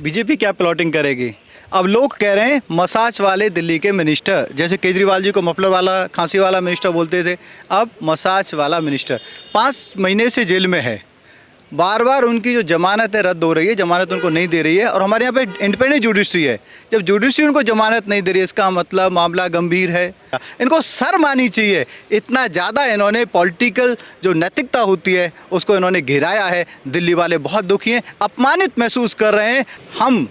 BJP क्या plotting करेगी? अब लोग कह रहे हैं मसाज वाले दिल्ली के मिनिस्टर, जैसे केजरीवाल जी को मफलर वाला खांसी वाला मिनिस्टर बोलते थे, अब मसाज वाला मिनिस्टर 5 महीने से जेल में है। बार बार उनकी जो जमानत है रद्द हो रही है, जमानत उनको नहीं दे रही है। और हमारे यहाँ पे इंडिपेंडेंट जुडिशरी है, जब जुडिशरी उनको जमानत नहीं दे रही है इसका मतलब मामला गंभीर है। इनको शर्म आनी चाहिए, इतना ज़्यादा इन्होंने पॉलिटिकल जो नैतिकता होती है उसको इन्होंने गिराया है। दिल्ली वाले बहुत दुखी हैं, अपमानित महसूस कर रहे हैं। हम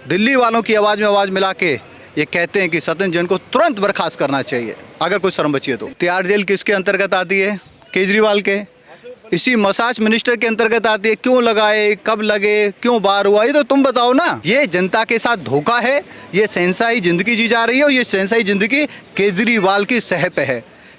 दिल्ली वालों की आवाज़ में आवाज़ मिला के ये कहते हैं कि सत्येंद्र जैन को तुरंत बर्खास्त करना चाहिए अगर कोई शर्म बची है तो। तिहाड़ जेल किसके अंतर्गत आती है? केजरीवाल के, इसी मसाज मिनिस्टर के अंतर्गत आती है। क्यों लगाए, कब लगे, क्यों बार हुआ, ये तो तुम बताओ ना। ये जनता के साथ धोखा है, ये शहंशाही जिंदगी जी जा रही है और ये शहंशाही जिंदगी केजरीवाल की सह पे है।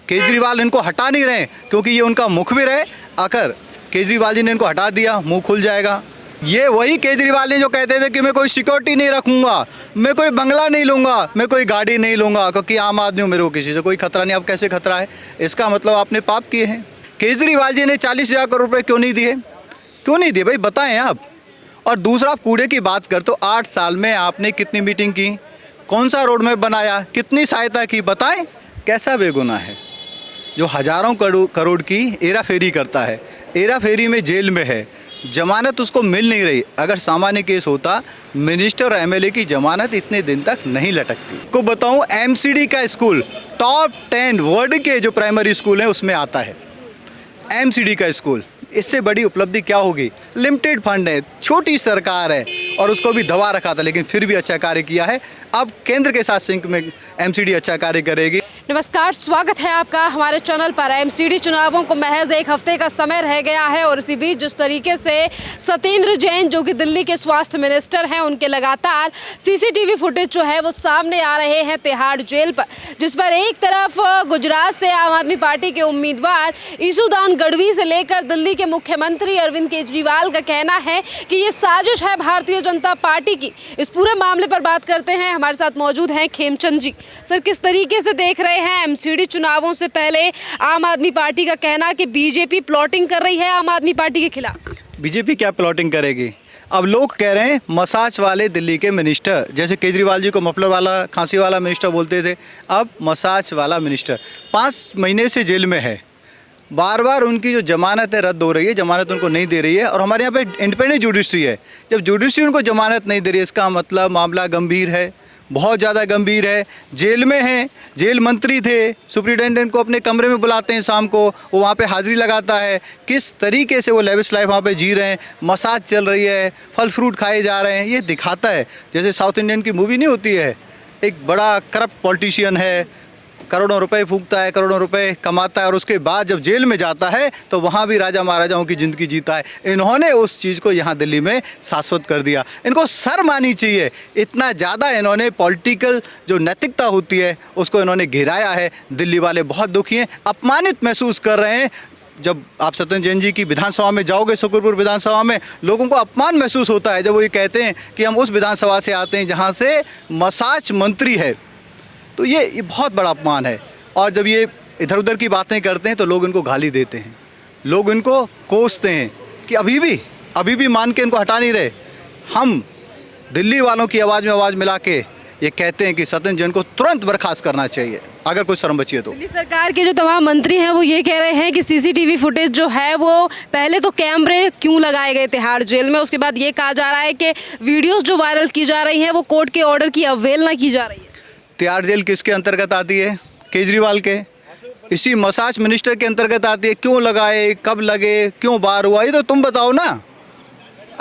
केजरीवाल इनको हटा नहीं रहे क्योंकि ये उनका मुखबिर है। अगर केजरीवाल जी ने इनको हटा दिया मुंह खुल जाएगा। ये वही केजरीवाल ने जो कहते थे कि मैं कोई सिक्योरिटी नहीं रखूंगा, मैं कोई बंगला नहीं लूंगा, मैं कोई गाड़ी नहीं लूंगा क्योंकि आम आदमी हूँ, मेरे को किसी से कोई खतरा नहीं। अब कैसे खतरा है? इसका मतलब आपने पाप किए हैं। केजरीवाल जी ने 40,000 करोड़ रुपए क्यों नहीं दिए? क्यों नहीं दिए भाई, बताएं आप। और दूसरा, आप कूड़े की बात करते हो, 8 साल में आपने कितनी मीटिंग की, कौन सा रोड मैप बनाया, कितनी सहायता की, बताएं। कैसा बेगुनाह है जो हजारों करोड़ की हेरा फेरी करता है, हेरा फेरी में जेल में है, जमानत उसको मिल नहीं रही। अगर सामान्य केस होता, मिनिस्टर और एमएलए की जमानत इतने दिन तक नहीं लटकती। को बताऊं, एमसीडी का स्कूल टॉप 10 वर्ल्ड के जो प्राइमरी स्कूल हैं उसमें आता है। एमसीडी का स्कूल, इससे बड़ी उपलब्धि क्या होगी? लिमिटेड फंड है, छोटी सरकार है और उसको भी दबा रखा था, लेकिन फिर भी अच्छा कार्य किया है। अब केंद्र के साथ सिंक में एमसीडी अच्छा कार्य करेगी। नमस्कार, स्वागत है आपका हमारे चैनल पर। एमसीडी चुनावों को महज एक हफ्ते का समय रह गया है और इसी बीच जिस तरीके से सत्येंद्र जैन जो कि दिल्ली के स्वास्थ्य मिनिस्टर हैं, उनके लगातार सीसीटीवी फुटेज जो है वो सामने आ रहे हैं तिहाड़ जेल पर, जिस पर एक तरफ गुजरात से आम आदमी पार्टी के उम्मीदवार ईसूदान गढ़वी से लेकर दिल्ली के मुख्यमंत्री अरविंद केजरीवाल का कहना है कि ये साजिश है भारतीय जनता पार्टी की। इस पूरे मामले पर बात करते हैं, हमारे साथ मौजूद हैं खेमचंद जी। सर, किस तरीके से देख रहे हैं एमसीडी चुनावों से पहले आम आदमी पार्टी का कहना कि बीजेपी प्लॉटिंग कर रही है आम आदमी पार्टी के खिलाफ? बीजेपी क्या प्लॉटिंग करेगी? अब लोग कह रहे हैं मसाज वाले दिल्ली के मिनिस्टर, जैसे केजरीवाल जी को मफलर वाला खांसी वाला मिनिस्टर बोलते थे, अब मसाज वाला मिनिस्टर 5 महीने से जेल में है। बार बार उनकी जो जमानत है रद्द हो रही है, जमानत उनको नहीं दे रही है। और हमारे यहाँ पे इंडिपेंडेंट जुडिशरी है, जब जुडिशरी उनको जमानत नहीं दे रही है इसका मतलब मामला गंभीर है, बहुत ज़्यादा गंभीर है। जेल में हैं, जेल मंत्री थे, सुप्रिटेंडेंट को अपने कमरे में बुलाते हैं शाम को, वो वहाँ पे हाजिरी लगाता है। किस तरीके से वो लेविश लाइफ वहाँ पे जी रहे हैं, मसाज चल रही है, फल फ्रूट खाए जा रहे हैं। ये दिखाता है जैसे साउथ इंडियन की मूवी नहीं होती है, एक बड़ा करप्ट पॉलिटिशियन है, करोड़ों रुपए फूंकता है, करोड़ों रुपए कमाता है और उसके बाद जब जेल में जाता है तो वहाँ भी राजा महाराजाओं की ज़िंदगी जीता है। इन्होंने उस चीज़ को यहाँ दिल्ली में शाश्वत कर दिया। इनको शर्म आनी चाहिए, इतना ज़्यादा इन्होंने पॉलिटिकल जो नैतिकता होती है उसको इन्होंने गिराया है। दिल्ली वाले बहुत दुखी हैं, अपमानित महसूस कर रहे हैं। जब आप सत्येंद्र जैन जी की विधानसभा में जाओगे, शुक्रपुर विधानसभा में, लोगों को अपमान महसूस होता है जब वो ये कहते हैं कि हम उस विधानसभा से आते हैं जहाँ से मसाज मंत्री है। तो ये बहुत बड़ा अपमान है। और जब ये इधर उधर की बातें करते हैं तो लोग इनको गाली देते हैं, लोग इनको कोसते हैं कि अभी भी मान के इनको हटा नहीं रहे। हम दिल्ली वालों की आवाज़ में आवाज़ मिला के ये कहते हैं कि सत्येंद्र जैन को तुरंत बर्खास्त करना चाहिए अगर कोई शर्म बची है तो। दिल्ली सरकार के जो तमाम मंत्री हैं वो ये कह रहे हैं कि सीसीटीवी फुटेज जो है वो पहले तो कैमरे क्यों लगाए गए तिहाड़ जेल में, उसके बाद ये कहा जा रहा है कि वीडियोज़ जो वायरल की जा रही हैं वो कोर्ट के ऑर्डर की अवहेलना की जा रही है। तिहाड़ जेल किसके अंतर्गत आती है? केजरीवाल के, इसी मसाज मिनिस्टर के अंतर्गत आती है। क्यों लगाए, कब लगे, क्यों बार हुआ, ये तो तुम बताओ ना।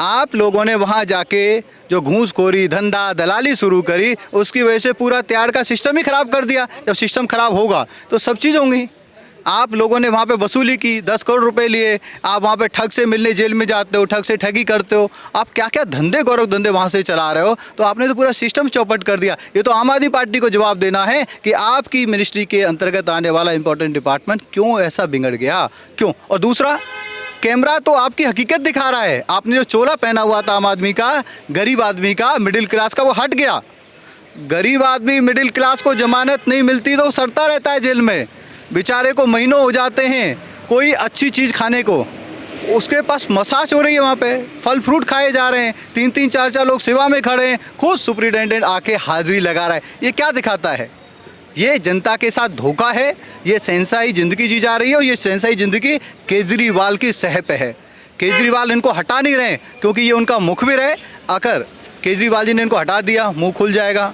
आप लोगों ने वहाँ जाके जो घूसखोरी, धंधा, दलाली शुरू करी, उसकी वजह से पूरा तिहाड़ का सिस्टम ही खराब कर दिया। जब सिस्टम खराब होगा तो सब चीज़ होंगी। आप लोगों ने वहाँ पे वसूली की, 10 करोड़ रुपए लिए, आप वहाँ पे ठग से मिलने जेल में जाते हो, ठग से ठगी करते हो, आप क्या क्या धंधे गौरव धंधे वहाँ से चला रहे हो। तो आपने तो पूरा सिस्टम चौपट कर दिया। ये तो आम आदमी पार्टी को जवाब देना है कि आपकी मिनिस्ट्री के अंतर्गत आने वाला इंपॉर्टेंट डिपार्टमेंट क्यों ऐसा बिगड़ गया, क्यों। और दूसरा, कैमरा तो आपकी हकीकत दिखा रहा है। आपने जो चोला पहना हुआ था आम आदमी का, गरीब आदमी का, मिडिल क्लास का, वो हट गया। गरीब आदमी, मिडिल क्लास को जमानत नहीं मिलती तो सड़ता रहता है जेल में, बेचारे को महीनों हो जाते हैं कोई अच्छी चीज़ खाने को। उसके पास मसाज हो रही है, वहाँ पे फल फ्रूट खाए जा रहे हैं, 3-3 4-4 लोग सेवा में खड़े हैं, खुद सुपरिटेंडेंट आके हाजिरी लगा रहा है। ये क्या दिखाता है? ये जनता के साथ धोखा है, ये शहंशाही ज़िंदगी जी जा रही है और ये शहंशाही ज़िंदगी केजरीवाल की सह पे है। केजरीवाल इनको हटा नहीं रहे क्योंकि ये उनका मुखबिर है। अगर केजरीवाल जी ने इनको हटा दिया, मुंह खुल जाएगा,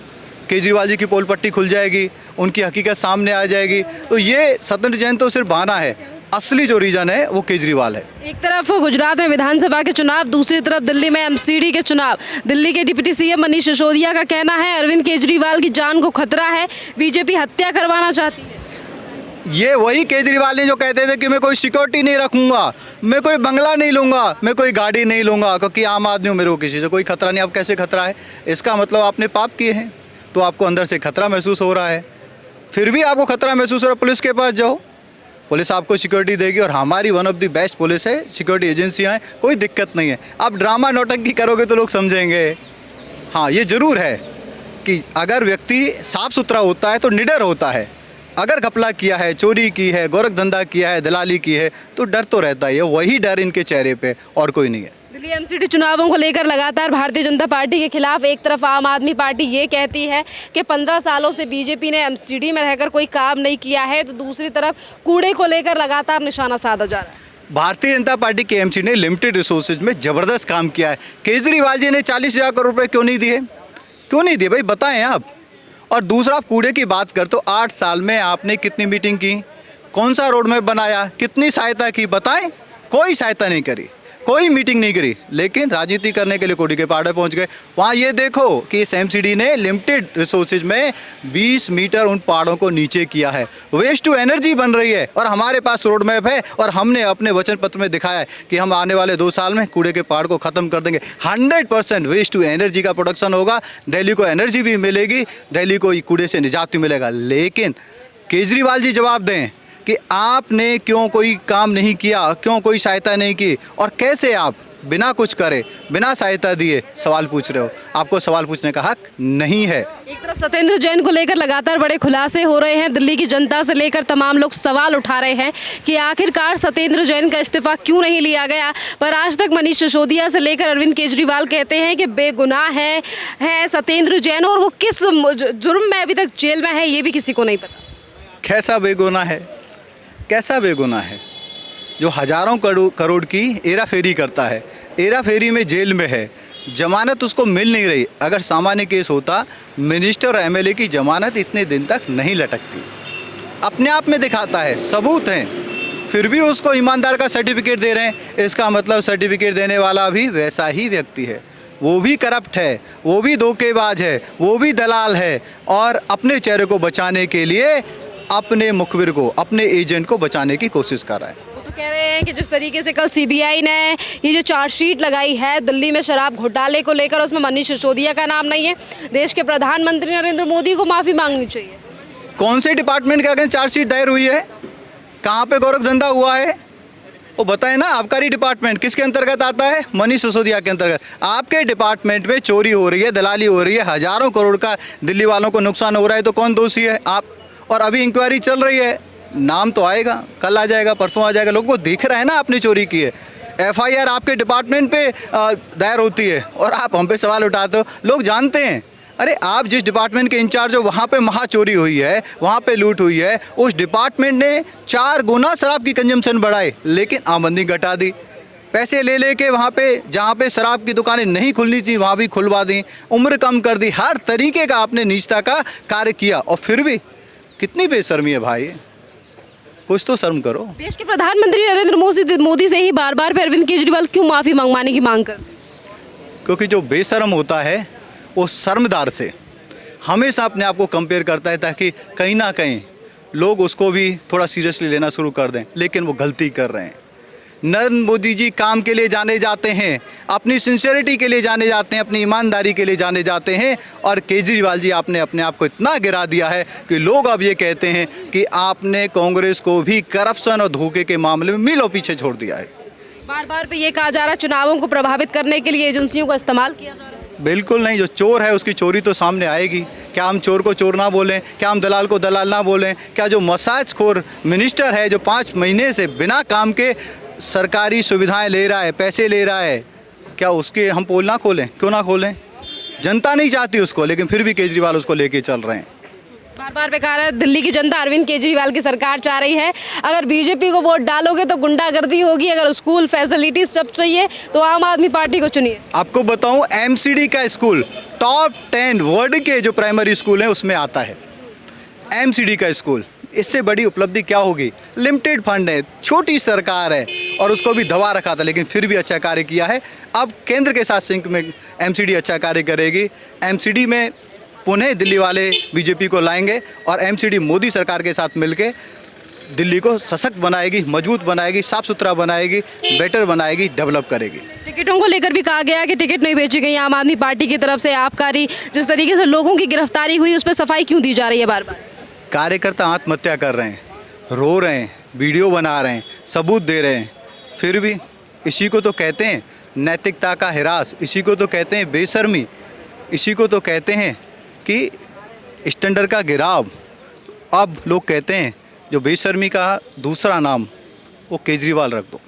केजरीवाल जी की पोल पट्टी खुल जाएगी, उनकी हकीकत सामने आ जाएगी। तो ये सत्येंद्र जैन तो सिर्फ बहाना है, असली जो रीज़न है वो केजरीवाल है। एक तरफ गुजरात में विधानसभा के चुनाव, दूसरी तरफ दिल्ली में एमसीडी के चुनाव। दिल्ली के डिप्टी सीएम मनीष सिसोदिया का कहना है अरविंद केजरीवाल की जान को खतरा है, बीजेपी हत्या करवाना चाहती है। ये वही केजरीवाल ने जो कहते थे कि मैं कोई सिक्योरिटी नहीं रखूंगा, मैं कोई बंगला नहीं लूंगा, मैं कोई गाड़ी नहीं लूंगा क्योंकि आम आदमी हूँ, मेरे को किसी से कोई खतरा नहीं। अब कैसे खतरा है? इसका मतलब आपने पाप किए हैं तो आपको अंदर से खतरा महसूस हो रहा है। फिर भी आपको खतरा महसूस हो रहा है, पुलिस के पास जाओ, पुलिस आपको सिक्योरिटी देगी और हमारी one of the best police है, सिक्योरिटी एजेंसियाँ हैं, कोई दिक्कत नहीं है। आप ड्रामा नौटंकी करोगे तो लोग समझेंगे। हाँ, ये ज़रूर है कि अगर व्यक्ति साफ़ सुथरा होता है तो निडर होता है। अगर घपला किया है, चोरी की है, गोरख धंधा किया है, दलाली की है तो डर तो रहता ही है। वही डर इनके चेहरे पे और कोई नहीं है। दिल्ली एमसीडी चुनावों को लेकर लगातार भारतीय जनता पार्टी के खिलाफ एक तरफ आम आदमी पार्टी ये कहती है कि 15 सालों से बीजेपी ने एमसीडी में रहकर कोई काम नहीं किया है, तो दूसरी तरफ कूड़े को लेकर लगातार निशाना साधा जा रहा है। भारतीय जनता पार्टी के एमसीडी ने लिमिटेड रिसोर्सेज में ज़बरदस्त काम किया है। केजरीवाल जी ने 40,000 करोड़ रुपये क्यों नहीं दिए? क्यों नहीं दिए भाई, बताएं आप। और दूसरा, आप कूड़े की बात कर तो 8 साल में आपने कितनी मीटिंग की, कौन सा रोड मैप बनाया, कितनी सहायता की, बताएं। कोई सहायता नहीं करी, कोई मीटिंग नहीं करी, लेकिन राजनीति करने के लिए कूड़े के पहाड़ पहुंच गए। वहाँ ये देखो कि इस एमसीडी ने लिमिटेड रिसोर्सेज में 20 मीटर उन पहाड़ों को नीचे किया है। वेस्ट टू एनर्जी बन रही है और हमारे पास रोड मैप है और हमने अपने वचन पत्र में दिखाया है कि हम आने वाले 2 साल में कूड़े के पहाड़ को ख़त्म कर देंगे। 100% वेस्ट टू एनर्जी का प्रोडक्शन होगा, दिल्ली को एनर्जी भी मिलेगी, दिल्ली को कूड़े से निजात भी मिलेगा। लेकिन केजरीवाल जी जवाब दें कि आपने क्यों कोई काम नहीं किया, क्यों कोई सहायता नहीं की और कैसे आप बिना कुछ करे, बिना सहायता दिए सवाल पूछ रहे हो। आपको सवाल पूछने का हक नहीं है। एक तरफ सत्येंद्र जैन को लेकर लगातार बड़े खुलासे हो रहे हैं, दिल्ली की जनता से लेकर तमाम लोग सवाल उठा रहे हैं कि आखिरकार सत्येंद्र जैन का इस्तीफा क्यों नहीं लिया गया। पर आज तक मनीष सिसोदिया से लेकर अरविंद केजरीवाल कहते हैं कि बेगुनाह है सत्येंद्र जैन और वो किस जुर्म में अभी तक जेल में है ये भी किसी को नहीं पता। कैसा बेगुनाह है, कैसा बेगुनाह है जो हजारों करोड़ की हेरा फेरी करता है, हेरा फेरी में जेल में है, जमानत उसको मिल नहीं रही। अगर सामान्य केस होता, मिनिस्टर और एमएलए की जमानत इतने दिन तक नहीं लटकती। अपने आप में दिखाता है, सबूत हैं, फिर भी उसको ईमानदार का सर्टिफिकेट दे रहे हैं। इसका मतलब सर्टिफिकेट देने वाला भी वैसा ही व्यक्ति है, वो भी करप्ट है, वो भी धोखेबाज है, वो भी दलाल है और अपने चेहरे को बचाने के लिए अपने मुखबिर को, अपने एजेंट को बचाने की कोशिश कर रहा है। वो तो कह रहे हैं कि जिस तरीके से कल सीबीआई ने ये जो चार्जशीट लगाई है दिल्ली में शराब घोटाले को लेकर, उसमें मनीष सिसोदिया का नाम नहीं है। देश के प्रधानमंत्री नरेंद्र मोदी को माफ़ी मांगनी चाहिए। कौन से डिपार्टमेंट के अगेंस्ट चार्जशीट दायर हुई है? कहाँ पे गोरख धंधा हुआ है वो बताएं ना। आबकारी डिपार्टमेंट किसके अंतर्गत आता है? मनीष सिसोदिया के अंतर्गत। आपके डिपार्टमेंट में चोरी हो रही है, दलाली हो रही है, हजारों करोड़ का दिल्ली वालों को नुकसान हो रहा है, तो कौन दोषी है? आप। और अभी इंक्वायरी चल रही है, नाम तो आएगा, कल आ जाएगा, परसों आ जाएगा, लोगों को दिख रहा है ना आपने चोरी की है। एफआईआर आपके डिपार्टमेंट पे दायर होती है और आप हम पे सवाल उठाते हो। लोग जानते हैं, अरे आप जिस डिपार्टमेंट के इंचार्ज हो वहाँ पे महा चोरी हुई है, वहाँ पे लूट हुई है, उस डिपार्टमेंट ने 4 गुना शराब की कंजम्पशन बढ़ाई लेकिन आमदनी घटा दी। पैसे ले लेके वहाँ पे जहाँ पे शराब की दुकानें नहीं खुलनी थी वहाँ भी खुलवा दी, उम्र कम कर दी, हर तरीके का आपने नीचता का कार्य किया। और फिर भी कितनी बेशर्मी है भाई, कुछ तो शर्म करो। देश के प्रधानमंत्री नरेंद्र मोदी से ही बार बार अरविंद केजरीवाल क्यों माफ़ी मंगवाने की मांग कर? क्योंकि जो बेशर्म होता है वो शर्मदार से हमेशा अपने आप को कंपेयर करता है ताकि कहीं ना कहीं लोग उसको भी थोड़ा सीरियसली लेना शुरू कर दें, लेकिन वो गलती कर रहे हैं। नरेंद्र मोदी जी काम के लिए जाने जाते हैं, अपनी सिंसियरिटी के लिए जाने जाते हैं, अपनी ईमानदारी के लिए जाने जाते हैं। और केजरीवाल जी आपने अपने आप को इतना गिरा दिया है कि लोग अब ये कहते हैं कि आपने कांग्रेस को भी करप्शन और धोखे के मामले में मीलों पीछे छोड़ दिया है। बार बार पे ये कहा जा रहा है चुनावों को प्रभावित करने के लिए एजेंसियों का इस्तेमाल किया जा रहा है। बिल्कुल नहीं, जो चोर है उसकी चोरी तो सामने आएगी। क्या हम चोर को चोर ना बोलें? क्या हम दलाल को दलाल ना बोलें? क्या जो मसाज खोर मिनिस्टर है जो 5 महीने से बिना काम के सरकारी सुविधाएं ले रहा है, पैसे ले रहा है, क्या उसके हम पोल ना खोलें? क्यों ना खोलें? जनता नहीं चाहती उसको, लेकिन फिर भी केजरीवाल उसको लेके चल रहे हैं। बार बार बेकार है, दिल्ली की जनता अरविंद केजरीवाल की सरकार चाह रही है। अगर बीजेपी को वोट डालोगे तो गुंडागर्दी होगी, अगर स्कूल फैसिलिटीज सब चाहिए तो आम आदमी पार्टी को चुनिए। आपको बताऊं, एमसीडी का स्कूल टॉप 10 वर्ल्ड के जो प्राइमरी स्कूल हैं उसमें आता है। एमसीडी का स्कूल, इससे बड़ी उपलब्धि क्या होगी? लिमिटेड फंड है, छोटी सरकार है और उसको भी दबा रखा था, लेकिन फिर भी अच्छा कार्य किया है। अब केंद्र के साथ सिंक में एमसीडी अच्छा कार्य करेगी। एमसीडी में पुनः दिल्ली वाले बीजेपी को लाएंगे और एमसीडी मोदी सरकार के साथ मिलके दिल्ली को सशक्त बनाएगी, मजबूत बनाएगी, साफ सुथरा बनाएगी, बेटर बनाएगी, डेवलप करेगी। टिकटों को लेकर भी कहा गया कि टिकट नहीं बेची गई आम आदमी पार्टी की तरफ से। आबकारी जिस तरीके से लोगों की गिरफ्तारी हुई उस पर सफाई क्यों दी जा रही है बार बार? कार्यकर्ता आत्महत्या कर रहे हैं, रो रहे हैं, वीडियो बना रहे हैं, सबूत दे रहे हैं, फिर भी इसी को तो कहते हैं नैतिकता का हिरास, इसी को तो कहते हैं बेशर्मी, इसी को तो कहते हैं कि स्टैंडर्ड का गिराव। अब लोग कहते हैं जो बेशर्मी का दूसरा नाम वो केजरीवाल रख दो।